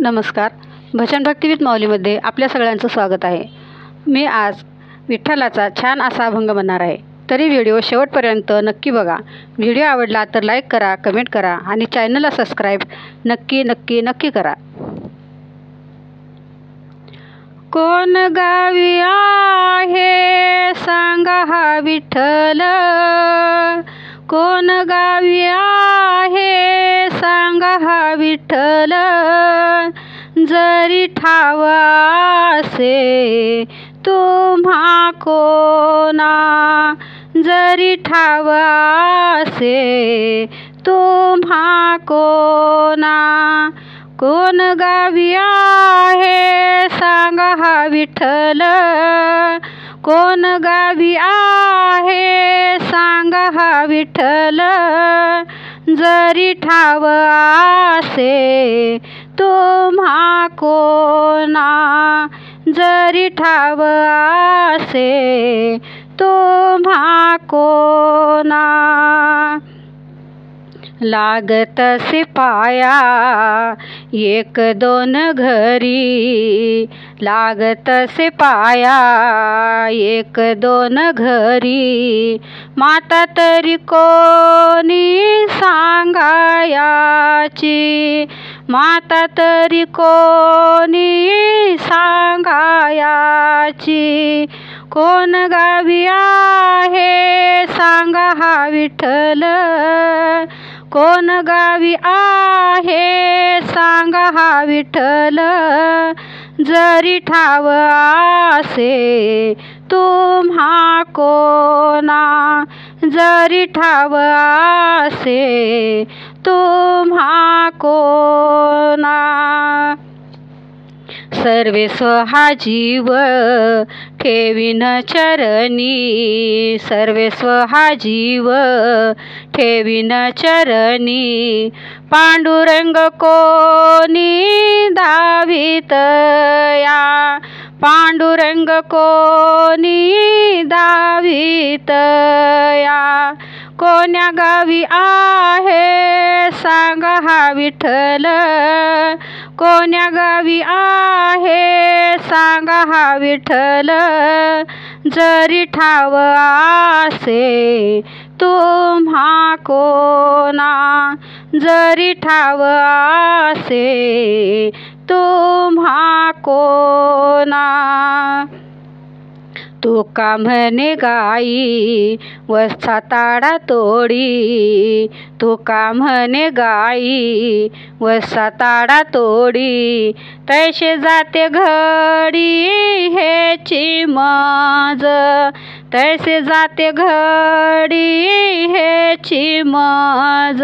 नमस्कार. भजन भक्ती विथ माऊलीमध्ये आपल्या सगळ्यांचं स्वागत आहे. मी आज विठ्ठलाचा छान असा अभंग म्हणणार आहे. तरी व्हिडिओ शेवटपर्यंत नक्की बघा. व्हिडिओ आवडला तर लाईक करा, कमेंट करा आणि चॅनलला सबस्क्राईब नक्की करा. कोण गावी आहे सांगा हा विठ्ठल, कोण गावी आहे सांगा हा विठ्ठल. जरी ठावा असे तुम्हा कोणा, जरी ठावा असे तुम्हा कोणा. कोण गावी आहे सांगा हा विठ्ठल, कोण गावी आहे सांगा हा विठ्ठल. जरी ठाव असे तुम्हा कोणा, जरी ठाव असे तुम्हा कोणा. लागतसे पाया एक दोन घरी, लागतसे पाया एक दोन घरी. माता तरी कोणी सांगायाची, माता तरी कोणी सांगायाची. कोण गावी आहे सांगा हा विठ्ठल, कोण गावी आहे सांगा हा विठ्ठल. जरी ठाव असे तुम्हा कोणा, जरी ठाव असे तुम्हा कोणा. सर्वेस्व हा जीव ठेवीन चरणी, सर्वेस्व हा जीव ठेवीन चरणी. पांडुरंग कोणी दावितया, पांडुरंग कोणी दावितया. कोण्या गावी आहे सांगा हा विठ्ठल, कोण्या गावी आहे सांगा हा विठ्ठल. जरी ठाव असे तुम्हा कोणा, जरी ठाव असे तुम्हा कोणा. तुका म्हणे गाई वस्ता ताडा तोडी, तुका म्हणे गाई वस्ता ताडा तोडी. तैसे जाते घडी हेची मज, तैसे जाते घडी हेची मज.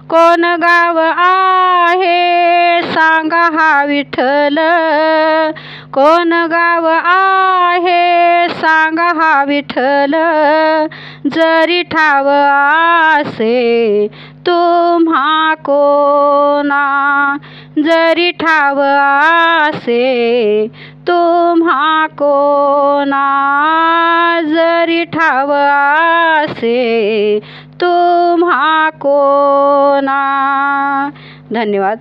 कोण गाव आहे सांगा हा विठ्ठल, कोण गाव आहे सांगा हा विठ्ठल. जरी ठाव असे तुम्हा कोणा, जरी ठाव असे तुम्हा कोणा. जरी ठाव असे तुम्हा कोणा. धन्यवाद.